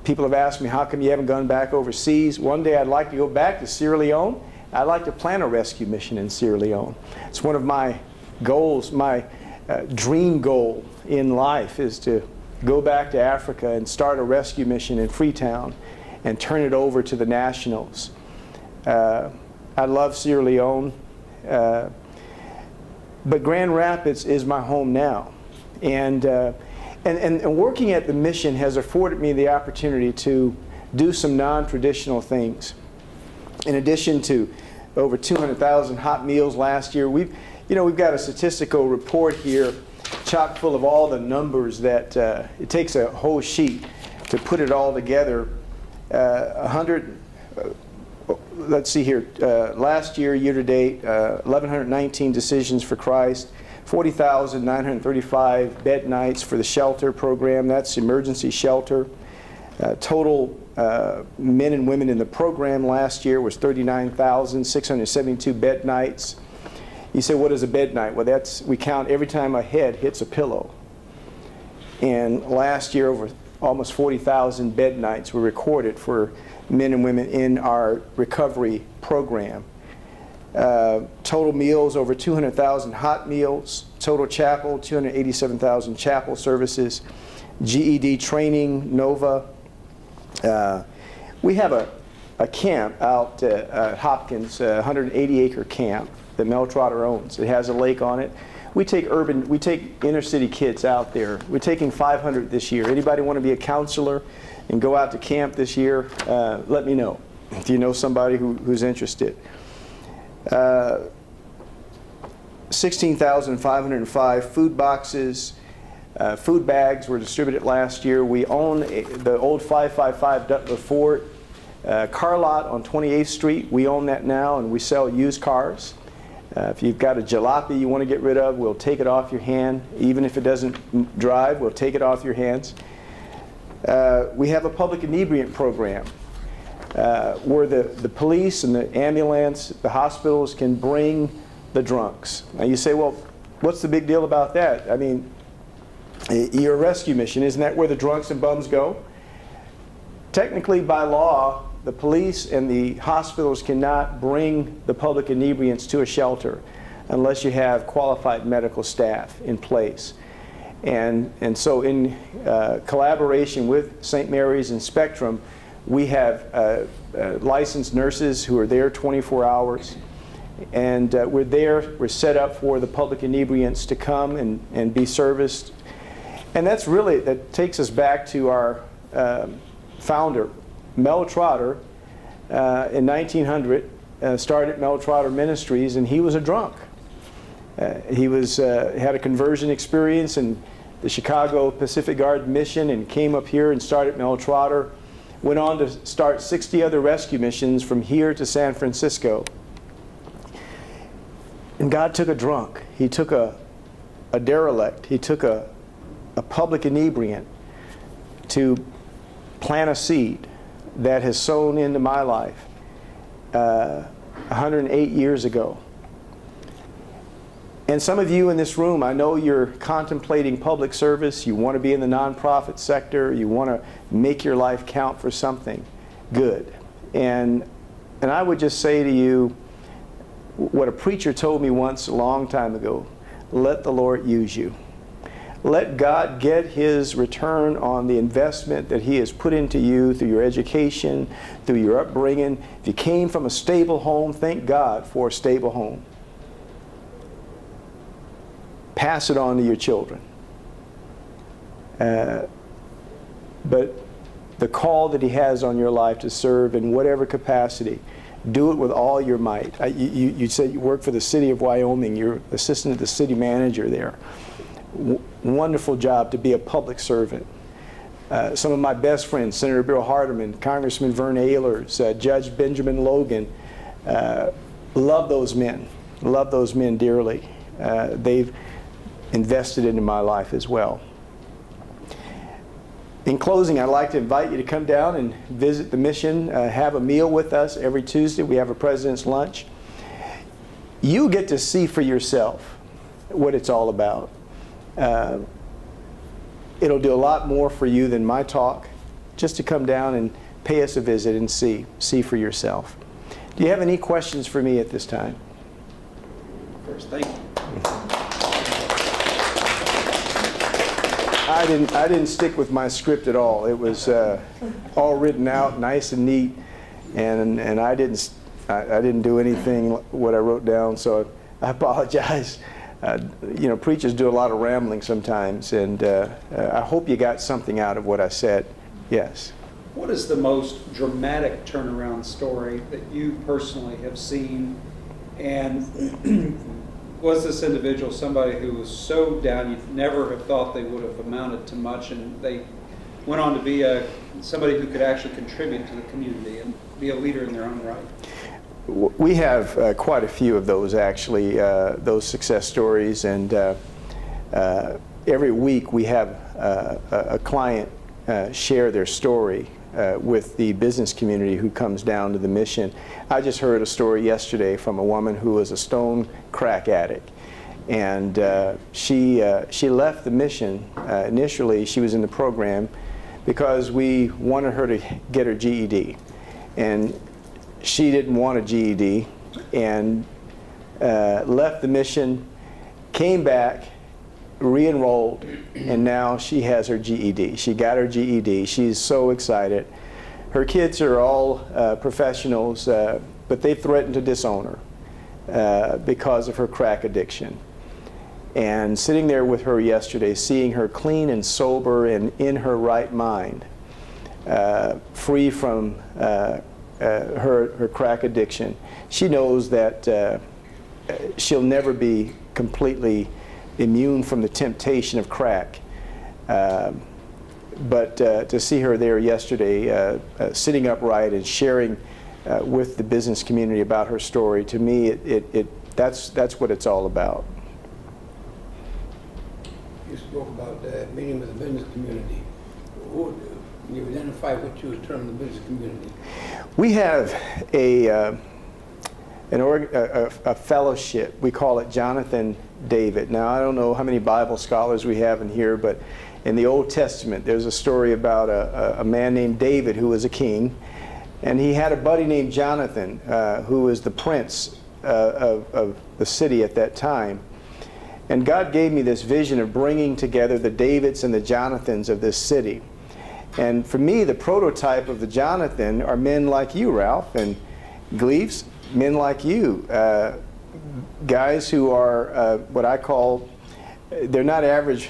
People have asked me, how come you haven't gone back overseas? One day I'd like to go back to Sierra Leone. I'd like to plan a rescue mission in Sierra Leone. It's one of my goals, my dream goal in life is to go back to Africa and start a rescue mission in Freetown and turn it over to the nationals. I love Sierra Leone, but Grand Rapids is my home now. And working at the mission has afforded me the opportunity to do some non-traditional things. In addition to over 200,000 hot meals last year, we've got a statistical report here chock full of all the numbers that it takes a whole sheet to put it all together. Let's see here, last year, year to date, 1,119 decisions for Christ, 40,935 bed nights for the shelter program. That's emergency shelter. Total men and women in the program last year was 39,672 bed nights. You say, what is a bed night? Well, we count every time a head hits a pillow. And last year, over almost 40,000 bed nights were recorded for men and women in our recovery program. Total meals, over 200,000 hot meals. Total chapel, 287,000 chapel services. GED training, NOVA. We have a camp out at Hopkins, a 180-acre camp that Mel Trotter owns. It has a lake on it. We take inner city kids out there. We're taking 500 this year. Anybody want to be a counselor and go out to camp this year? Let me know if you know somebody who's interested. 16,505 food boxes. Food bags were distributed last year. We own the old 555 Dutler Ford car lot on 28th Street. We own that now, and we sell used cars. If you've got a jalopy you want to get rid of, we'll take it off your hand. Even if it doesn't drive, we'll take it off your hands. We have a public inebriant program where the police and the ambulance, the hospitals can bring the drunks. Now you say, well, what's the big deal about that? I mean, you're a rescue mission. Isn't that where the drunks and bums go? Technically, by law, the police and the hospitals cannot bring the public inebriants to a shelter unless you have qualified medical staff in place. And so in collaboration with St. Mary's and Spectrum, we have licensed nurses who are there 24 hours. And we're set up for the public inebriants to come and be serviced. And that takes us back to our founder, Mel Trotter, in 1900, started Mel Trotter Ministries, and he was a drunk. He had a conversion experience in the Chicago Pacific Guard mission and came up here and started Mel Trotter. Went on to start 60 other rescue missions from here to San Francisco. And God took a drunk. He took a derelict. He took a public inebriant to plant a seed that has sown into my life 108 years ago. And some of you in this room, I know you're contemplating public service. You want to be in the nonprofit sector. You want to make your life count for something good. And I would just say to you what a preacher told me once a long time ago: let the Lord use you. Let God get His return on the investment that He has put into you through your education, through your upbringing. If you came from a stable home, thank God for a stable home. Pass it on to your children. But the call that He has on your life to serve in whatever capacity, do it with all your might. You said you work for the city of Wyoming. You're assistant to the city manager there. Wonderful job to be a public servant. Some of my best friends, Senator Bill Hardeman, Congressman Vern Ehlers, Judge Benjamin Logan, love those men dearly. They've invested into my life as well. In closing, I'd like to invite you to come down and visit the mission, have a meal with us every Tuesday. We have a President's Lunch. You get to see for yourself what it's all about. It'll do a lot more for you than my talk. just to come down and pay us a visit and see for yourself. Do you have any questions for me at this time? First, thank you. I didn't stick with my script at all. It was all written out, nice and neat, and I didn't do anything what I wrote down. So I apologize. You know, preachers do a lot of rambling sometimes, and I hope you got something out of what I said. Yes. What is the most dramatic turnaround story that you personally have seen? And was this individual somebody who was so down you'd never have thought they would have amounted to much, and they went on to be somebody who could actually contribute to the community and be a leader in their own right? We have quite a few of those, actually, those success stories, and every week we have a client share their story with the business community who comes down to the mission. I just heard a story yesterday from a woman who was a stone crack addict, and she left the mission. Initially, she was in the program because we wanted her to get her GED, and she didn't want a GED, and left the mission, came back, re-enrolled, and now she has her GED. She got her GED. She's so excited. Her kids are all professionals, but they threatened to disown her because of her crack addiction. And sitting there with her yesterday, seeing her clean and sober and in her right mind, free from her crack addiction, she knows that she'll never be completely immune from the temptation of crack. But to see her there yesterday, sitting upright and sharing with the business community about her story, to me, that's what it's all about. You spoke about meeting with the business community. You identify what you would term the business community. We have a fellowship. We call it Jonathan David. Now, I don't know how many Bible scholars we have in here, but in the Old Testament, there's a story about a man named David who was a king, and he had a buddy named Jonathan who was the prince of the city at that time. And God gave me this vision of bringing together the Davids and the Jonathans of this city. And for me, the prototype of the Jonathan are men like you, Ralph, and Gleaves, men like you, guys who are what I call, they're not average,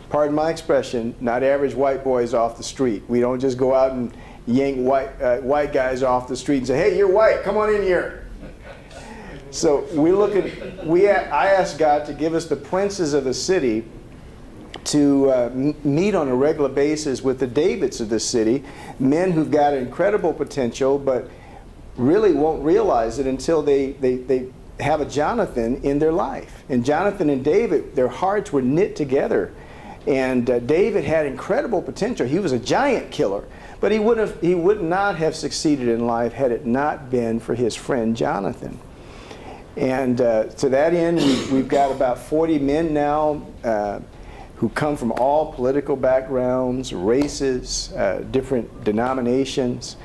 pardon my expression, not average white boys off the street. We don't just go out and yank white guys off the street and say, hey, you're white, come on in here. So I asked God to give us the princes of the city to meet on a regular basis with the Davids of the city, men who've got incredible potential, but really won't realize it until they have a Jonathan in their life. And Jonathan and David, their hearts were knit together. And David had incredible potential. He was a giant killer, but he would not have succeeded in life had it not been for his friend Jonathan. And to that end, we've got about 40 men now who come from all political backgrounds, races, different denominations.